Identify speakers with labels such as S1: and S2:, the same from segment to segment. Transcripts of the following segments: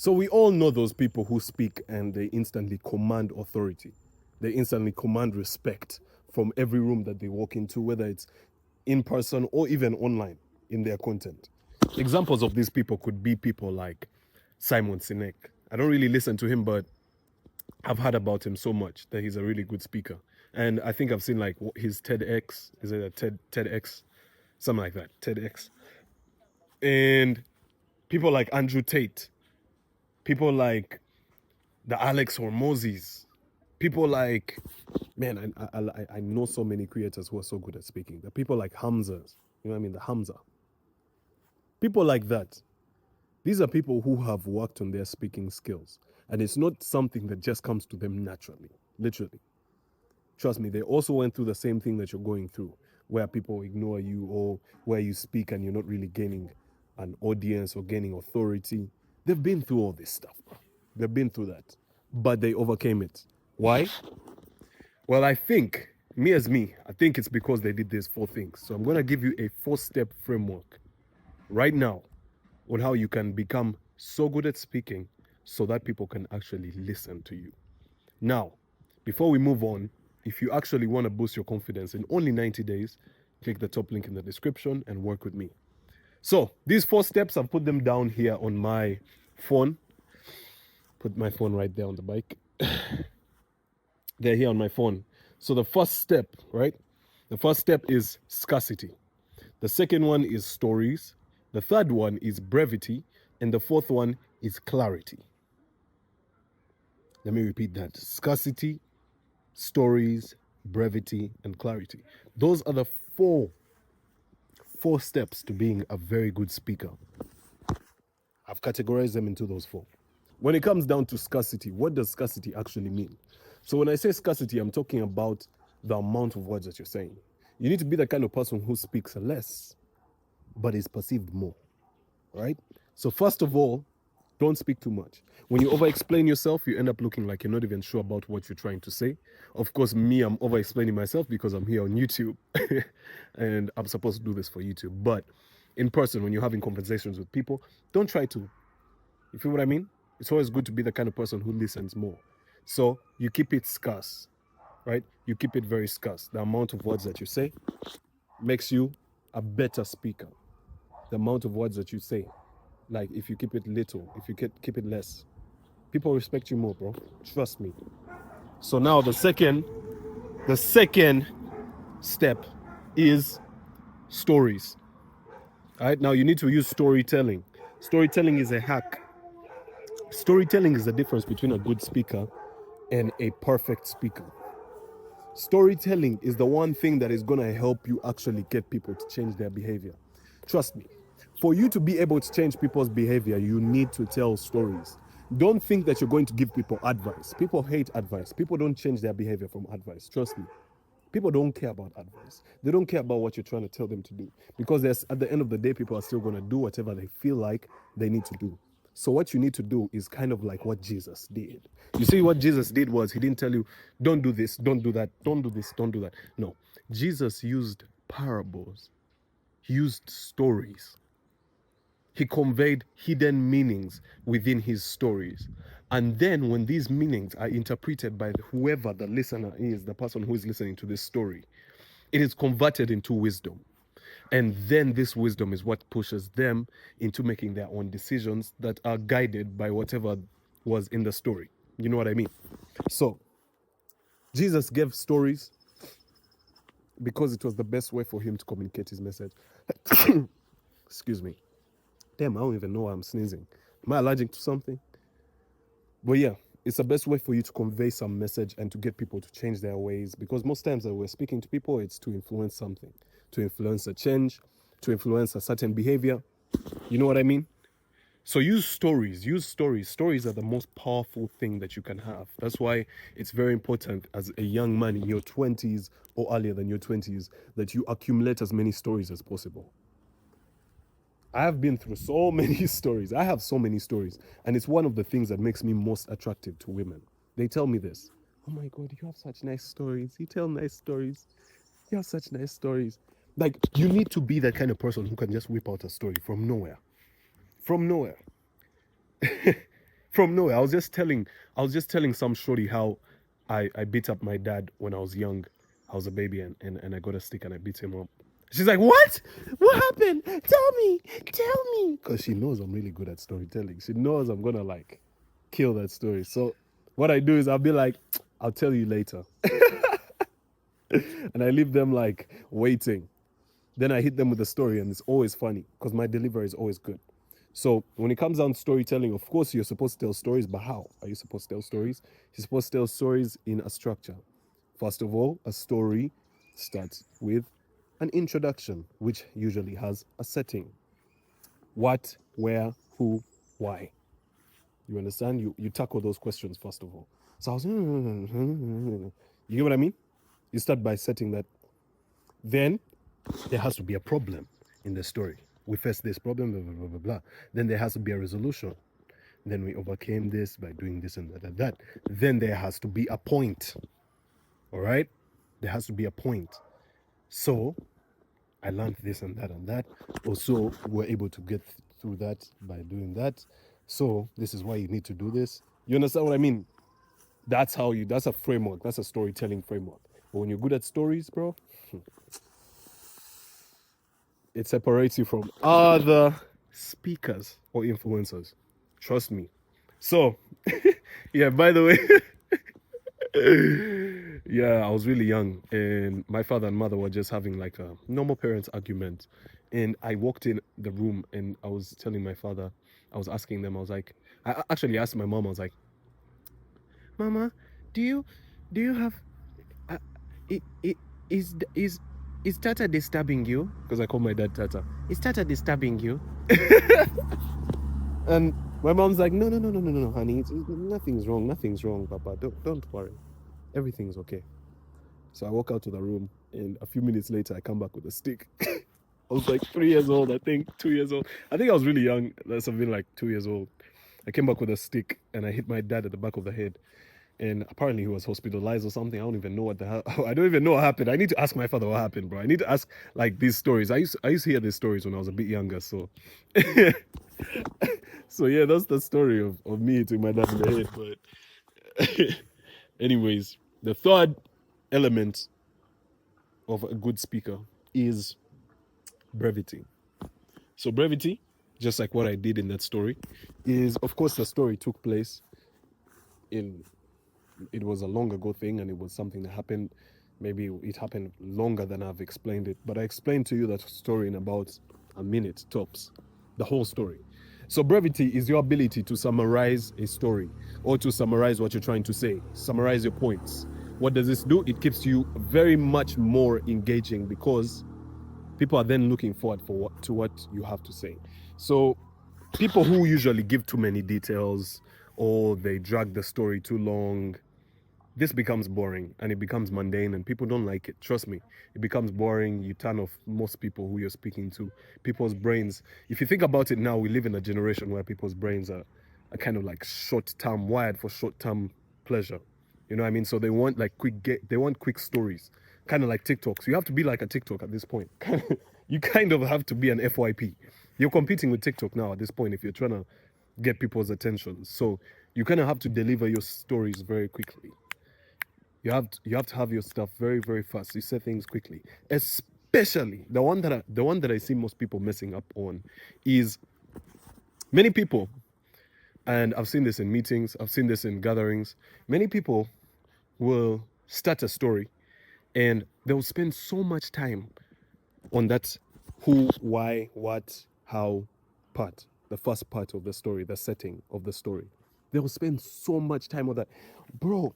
S1: So we all know those people who speak and they instantly command authority. They instantly command respect from every room that they walk into, whether it's in person or even online in their content. Examples of these people could be people like Simon Sinek. I don't really listen to him, but I've heard about him so much that he's a really good speaker. And I think I've seen like his TEDx. Is it a TEDx? Something like that. TEDx. And people like Andrew Tate. People like the Alex Hormozis. People like, man, I know so many creators who are so good at speaking. The people like Hamza. You know what I mean? The Hamza. People like that. These are people who have worked on their speaking skills. And it's not something that just comes to them naturally, literally. Trust me, they also went through the same thing that you're going through, where people ignore you or where you speak and you're not really gaining an audience or gaining authority. They've been through all this stuff, bro. They've been through that, but they overcame it. Why? Well, I think, I think it's because they did these 4 things. So I'm going to give you a 4-step framework right now on how you can become so good at speaking so that people can actually listen to you. Now, before we move on, if you actually want to boost your confidence in only 90 days, click the top link in the description and work with me. So these 4 steps, I've put them down here on my phone. Put my phone right there on the bike. They're here on my phone. So the first step, right? The first step is scarcity. The second one is stories. The third one is brevity. And the fourth one is clarity. Let me repeat that. Scarcity, stories, brevity, and clarity. Those are the four steps to being a very good speaker. I've categorized them into those 4. When it comes down to scarcity, what does scarcity actually mean? So when I say scarcity, I'm talking about the amount of words that you're saying. You need to be the kind of person who speaks less, but is perceived more, right? So first of all, don't speak too much. When you over-explain yourself, you end up looking like you're not even sure about what you're trying to say. Of course, me, I'm over-explaining myself because I'm here on YouTube and I'm supposed to do this for YouTube. But in person, when you're having conversations with people, don't try to. You feel what I mean? It's always good to be the kind of person who listens more. So you keep it scarce, right? You keep it very scarce. The amount of words that you say makes you a better speaker. The amount of words that you say, like if you keep it little, if you keep it less, people respect you more, bro. Trust me. So now the second step is stories. All right, now you need to use storytelling. Storytelling is a hack. Storytelling is the difference between a good speaker and a perfect speaker. Storytelling is the one thing that is going to help you actually get people to change their behavior. Trust me. For you to be able to change people's behavior, you need to tell stories. Don't think that you're going to give people advice. People hate advice. People don't change their behavior from advice. Trust me. People don't care about advice. They don't care about what you're trying to tell them to do. Because at the end of the day, people are still going to do whatever they feel like they need to do. So what you need to do is kind of like what Jesus did. You see, what Jesus did was he didn't tell you, don't do this, don't do that, don't do this, don't do that. No. Jesus used parables. He used stories. He conveyed hidden meanings within his stories. And then when these meanings are interpreted by whoever the listener is, the person who is listening to this story, it is converted into wisdom. And then this wisdom is what pushes them into making their own decisions that are guided by whatever was in the story. You know what I mean? So Jesus gave stories because it was the best way for him to communicate his message. Excuse me. Damn, I don't even know why I'm sneezing. Am I allergic to something? But yeah, it's the best way for you to convey some message and to get people to change their ways. Because most times that we're speaking to people, it's to influence something, to influence a change, to influence a certain behavior. You know what I mean? So use stories. Stories are the most powerful thing that you can have. That's why it's very important as a young man in your 20s or earlier than your 20s that you accumulate as many stories as possible. I have been through so many stories. I have so many stories. And it's one of the things that makes me most attractive to women. They tell me this. Oh my God, you have such nice stories. You tell nice stories. You have such nice stories. Like, you need to be that kind of person who can just whip out a story from nowhere. From nowhere. from nowhere. I was just telling some shorty how I beat up my dad when I was young. I was a baby and I got a stick and I beat him up. She's like, what? What happened? Tell me. Because she knows I'm really good at storytelling. She knows I'm gonna like kill that story. So what I do is I'll be like, I'll tell you later. And I leave them like waiting. Then I hit them with the story, and it's always funny because my delivery is always good. So when it comes down to storytelling, of course you're supposed to tell stories, but how are you supposed to tell stories? You're supposed to tell stories in a structure. First of all, a story starts with an introduction, which usually has a setting. What, where, who, why. You understand? You tackle those questions first of all. So I was, you get what I mean? You start by setting that. Then there has to be a problem in the story. We face this problem, blah, blah, blah, blah, blah. Then there has to be a resolution. Then we overcame this by doing this and that and that. Then there has to be a point. All right? There has to be a point. So I learned this and that and that. Also, we're able to get through that by doing that. So this is why you need to do this. You understand what I mean? That's a framework. That's a storytelling framework. But when you're good at stories, bro, it separates you from other speakers or influencers. Trust me. So, yeah, by the way, yeah, I was really young and my father and mother were just having like a normal parents argument. And I walked in the room and I was telling my father, I was asking them, I was like, I actually asked my mom, I was like, Mama, do you have, it, is Tata disturbing you? Because I call my dad Tata. Is Tata disturbing you? And my mom's like, no, honey. Nothing's wrong, Papa. Don't worry. Everything's okay. So I walk out to the room, and a few minutes later, I come back with a stick. I was like 3 years old, I think, 2 years old. I think I was really young. That's something like 2 years old. I came back with a stick, and I hit my dad at the back of the head. And apparently he was hospitalized or something. I don't even know what the hell. I don't even know what happened. I need to ask my father what happened, bro. I need to ask like these stories. I used to hear these stories when I was a bit younger. So, so yeah, that's the story of me hitting my dad in the head. But anyways, the third element of a good speaker is brevity. So brevity, just like what I did in that story, is of course the story took place it was a long ago thing and it was something that happened. Maybe it happened longer than I've explained it, but I explained to you that story in about a minute tops, the whole story. So brevity is your ability to summarize a story or to summarize what you're trying to say, summarize your points. What does this do? It keeps you very much more engaging because people are then looking forward to what you have to say. So people who usually give too many details or they drag the story too long, this becomes boring and it becomes mundane and people don't like it. Trust me, it becomes boring. You turn off most people who you're speaking to. People's brains, if you think about it now, we live in a generation where people's brains are kind of like short-term, wired for short-term pleasure. You know what I mean? So they want like they want quick stories, kind of like TikTok. So you have to be like a TikTok at this point. You kind of have to be an FYP. You're competing with TikTok now at this point if you're trying to get people's attention. So you kind of have to deliver your stories very quickly. You have to have your stuff very, very fast. You say things quickly. Especially the one that I see most people messing up on is many people, and I've seen this in meetings, I've seen this in gatherings. Many people will start a story and they'll spend so much time on that who, why, what, how part, the first part of the story, the setting of the story. They will spend so much time on that. Bro,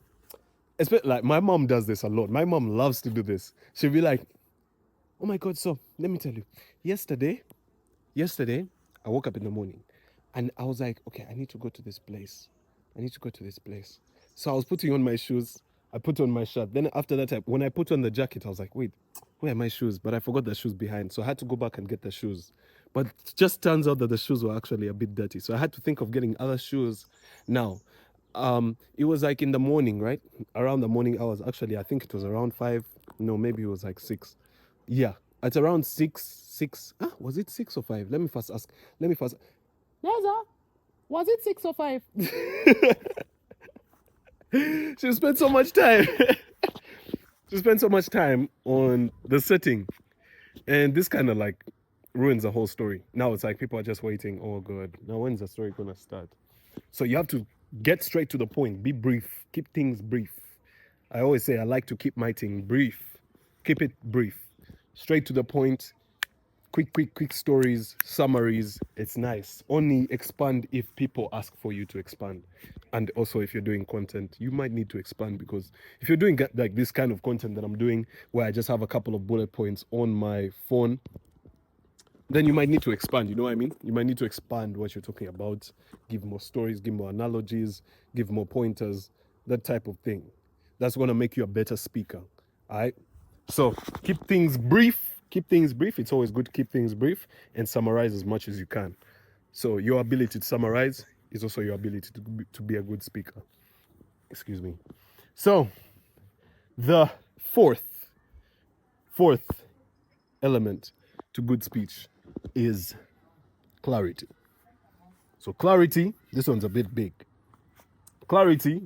S1: especially like my mom does this a lot. My mom loves to do this. She'll be like, oh my God, so let me tell you, yesterday, I woke up in the morning and I was like, okay, I need to go to this place. So I was putting on my shoes. I put on my shirt. Then after that, when I put on the jacket, I was like, wait, where are my shoes? But I forgot the shoes behind. So I had to go back and get the shoes. But it just turns out that the shoes were actually a bit dirty. So I had to think of getting other shoes now. It was like in the morning, right? Around the morning hours. Actually, I think it was around 5. No, maybe it was like 6. Yeah, at around 6. Was it 6 or 5? Let me first ask. Yes, sir.
S2: Was it 6 or 5?
S1: She spent so much time. She spent so much time on the setting, and this kind of like ruins the whole story. Now it's like people are just waiting. Oh god, now when's the story gonna start? So you have to get straight to the point. Be brief. Keep things brief. I always say I like to keep my thing brief. Keep it brief. Straight to the point. Quick stories, summaries. It's nice. Only expand if people ask for you to expand. And also if you're doing content, you might need to expand, because if you're doing like this kind of content that I'm doing, where I just have a couple of bullet points on my phone, then you might need to expand. You know what I mean? You might need to expand what you're talking about, give more stories, give more analogies, give more pointers, that type of thing. That's going to make you a better speaker. All right? So keep things brief. Keep things brief. It's always good to keep things brief and summarize as much as you can. So your ability to summarize is also your ability to be a good speaker. Excuse me. So the fourth element to good speech is clarity. So clarity, this one's a bit big. Clarity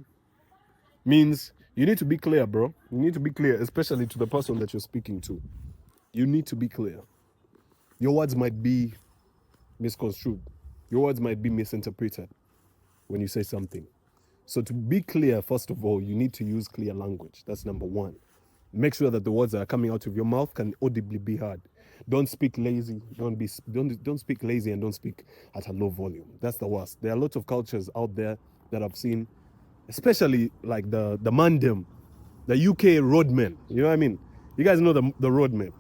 S1: means you need to be clear, bro. You need to be clear, especially to the person that you're speaking to. You need to be clear. Your words might be misconstrued. Your words might be misinterpreted when you say something. So to be clear, first of all, you need to use clear language. That's number one. Make sure that the words that are coming out of your mouth can audibly be heard. Don't speak lazy. Don't speak lazy, and don't speak at a low volume. That's the worst. There are lots of cultures out there that I've seen, especially like the Mandem, the UK roadmen. You know what I mean? You guys know the roadmen.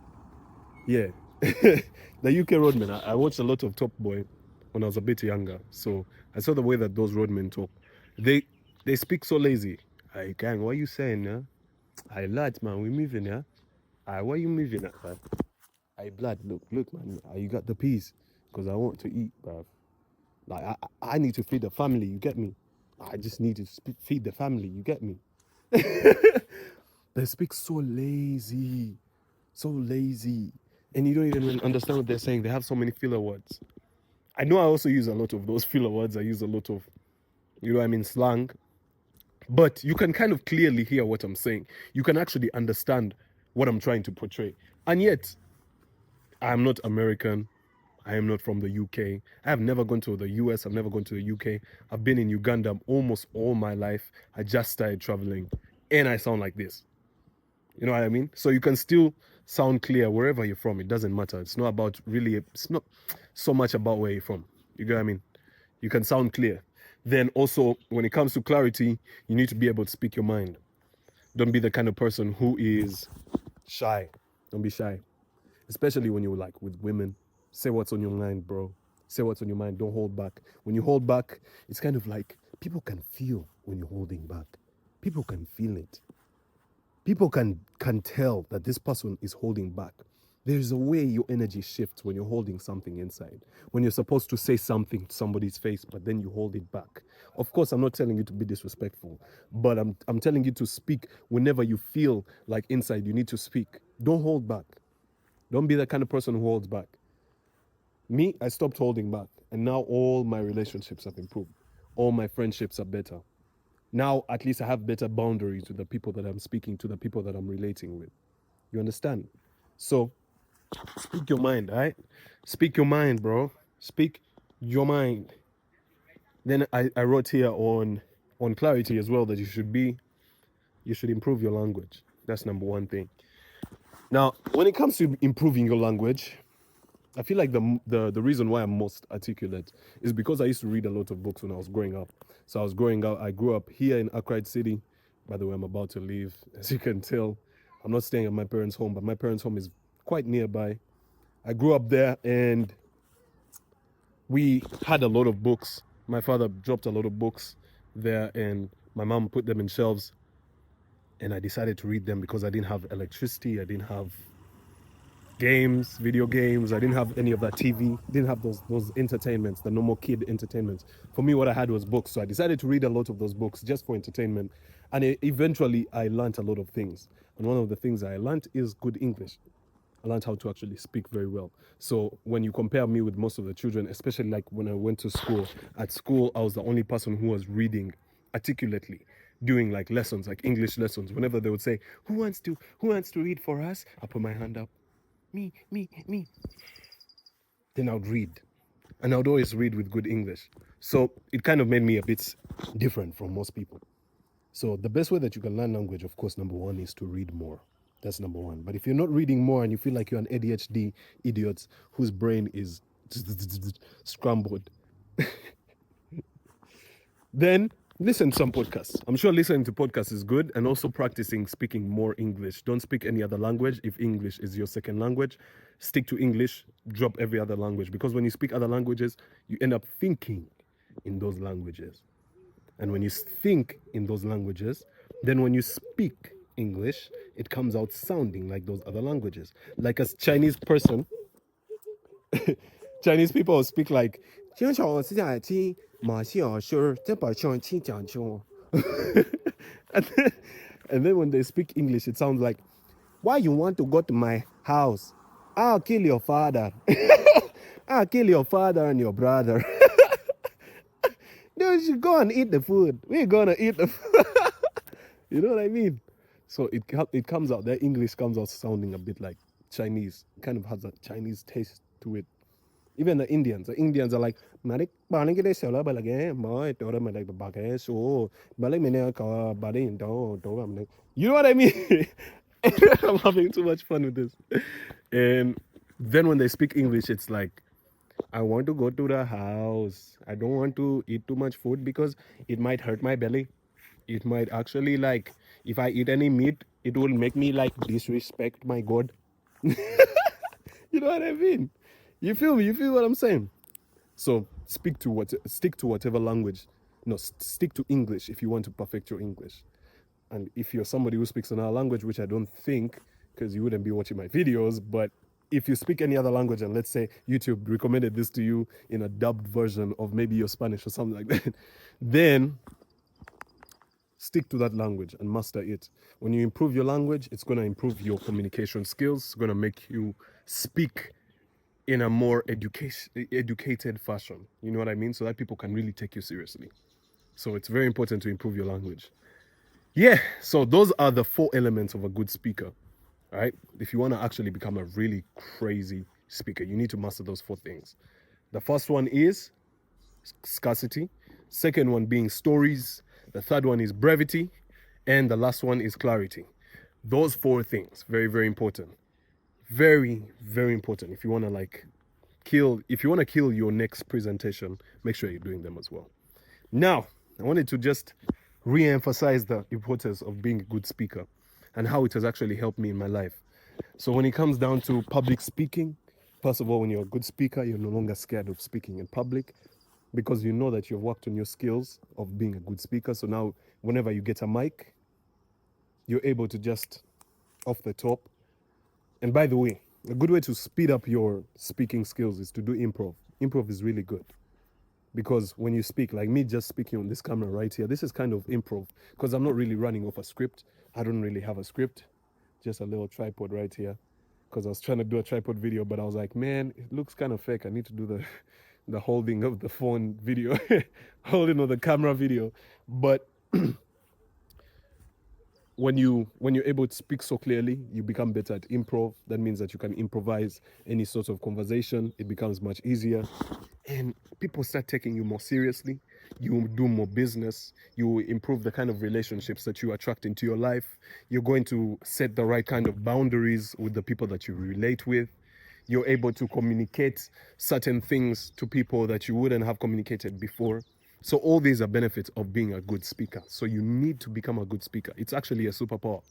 S1: Yeah. The UK roadmen. I watched a lot of Top Boy when I was a bit younger. So I saw the way that those roadmen talk. They speak so lazy. Hey, gang, what are you saying, yeah? Hey, lads, man, we moving, yeah? Hey, what are you moving at, man? Hey, blood, look, man. You got the peas? Because I want to eat, bruv. Like, I need to feed the family, you get me? I just need to feed the family, you get me? They speak so lazy. So lazy. And you don't even understand what they're saying. They have so many filler words. I know I also use a lot of those filler words. I use a lot of, you know what I mean, slang. But you can kind of clearly hear what I'm saying. You can actually understand what I'm trying to portray. And yet, I'm not American. I am not from the UK. I have never gone to the US. I've never gone to the UK. I've been in Uganda almost all my life. I just started traveling. And I sound like this. You know what I mean? So you can still sound clear wherever you're from. It doesn't matter. It's not about really, it's not so much about where you're from. You get what I mean? You can sound clear. Then also, when it comes to clarity, you need to be able to speak your mind. Don't be the kind of person who is shy. Don't be shy. Especially when you're like with women. Say what's on your mind, bro. Say what's on your mind. Don't hold back. When you hold back, it's kind of like people can feel when you're holding back. People can feel it. People can tell that this person is holding back. There's a way your energy shifts when you're holding something inside. When you're supposed to say something to somebody's face, but then you hold it back. Of course, I'm not telling you to be disrespectful, but I'm telling you to speak whenever you feel like inside you need to speak. Don't hold back. Don't be the kind of person who holds back. Me, I stopped holding back, and now all my relationships have improved. All my friendships are better. Now, at least I have better boundaries with the people that I'm speaking to, the people that I'm relating with. You understand? So, speak your mind, all right? Speak your mind, bro. Speak your mind. Then I wrote here on clarity as well that you should improve your language. That's number one thing. Now, when it comes to improving your language, I feel like the reason why I'm most articulate is because I used to read a lot of books when I was growing up. So I grew up here in Accra City. By the way, I'm about to leave. As you can tell, I'm not staying at my parents' home, but my parents' home is quite nearby. I grew up there and we had a lot of books. My father dropped a lot of books there and my mom put them in shelves. And I decided to read them because I didn't have electricity. I didn't have games, video games. I didn't have any of that TV. Didn't have those entertainments, the normal kid entertainments. For me, what I had was books. So I decided to read a lot of those books just for entertainment. And eventually, I learned a lot of things. And one of the things I learned is good English. I learned how to actually speak very well. So when you compare me with most of the children, especially like when I went to school, at school, I was the only person who was reading articulately, doing like lessons, like English lessons. Whenever they would say, who wants to read for us? I put my hand up. Me. Then I would read. And I would always read with good English. So it kind of made me a bit different from most people. So the best way that you can learn language, of course, number one is to read more. That's number one. But if you're not reading more and you feel like you're an ADHD idiot whose brain is scrambled, then listen to some podcasts. I'm sure listening to podcasts is good, and also practicing speaking more English. Don't speak any other language. If English is your second language, stick to English, drop every other language. Because when you speak other languages, you end up thinking in those languages. And when you think in those languages, then when you speak English, it comes out sounding like those other languages. Like a Chinese person, Chinese people will speak like, and then, and then when they speak English, it sounds like, why you want to go to my house? I'll kill your father. I'll kill your father and your brother. No, you should go and eat the food. We're gonna eat the food. You know what I mean? So it comes out, their English comes out sounding a bit like Chinese. It kind of has a Chinese taste to it. Even the Indians are like, you know what I mean? I'm having too much fun with this. And then when they speak English, it's like, I want to go to the house. I don't want to eat too much food because it might hurt my belly. It might actually, like, if I eat any meat, it will make me like disrespect my God. You know what I mean? You feel me? You feel what I'm saying? So stick to whatever language. No, stick to English if you want to perfect your English. And if you're somebody who speaks another language, which I don't think, because you wouldn't be watching my videos, but if you speak any other language, and let's say YouTube recommended this to you in a dubbed version of maybe your Spanish or something like that, then stick to that language and master it. When you improve your language, it's going to improve your communication skills. It's going to make you speak in a more educated fashion. You know what I mean? So that people can really take you seriously. So it's very important to improve your language. Yeah, so those are the 4 elements of a good speaker. All right? If you want to actually become a really crazy speaker, you need to master those 4 things. The first one is scarcity. Second one being stories. The third one is brevity. And the last one is clarity. Those 4 things, very, very important. Very, very important. If you want to kill your next presentation, make sure you're doing them as well. Now, I wanted to just re-emphasize the importance of being a good speaker and how it has actually helped me in my life. So when it comes down to public speaking, first of all, when you're a good speaker, you're no longer scared of speaking in public because you know that you've worked on your skills of being a good speaker. So now whenever you get a mic, you're able to just off the top. And by the way, a good way to speed up your speaking skills is to do improv. Improv is really good. Because when you speak, like me just speaking on this camera right here, this is kind of improv because I'm not really running off a script. I don't really have a script, just a little tripod right here because I was trying to do a tripod video, but I was like, man, it looks kind of fake. I need to do the holding of the phone video, holding of the camera video. But when you're able to speak so clearly, you become better at improv. That means that you can improvise any sort of conversation. It becomes much easier. And people start taking you more seriously. You do more business. You improve the kind of relationships that you attract into your life. You're going to set the right kind of boundaries with the people that you relate with. You're able to communicate certain things to people that you wouldn't have communicated before. So all these are benefits of being a good speaker. So you need to become a good speaker. It's actually a superpower.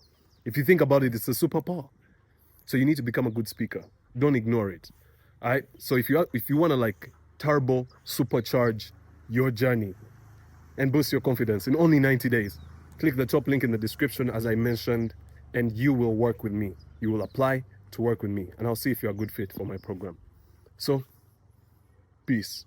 S1: If you think about it, it's a superpower. So you need to become a good speaker. Don't ignore it. All right. So if you want to like turbo supercharge your journey and boost your confidence in only 90 days, click the top link in the description as I mentioned, and you will work with me. You will apply to work with me, and I'll see if you're a good fit for my program. So, peace.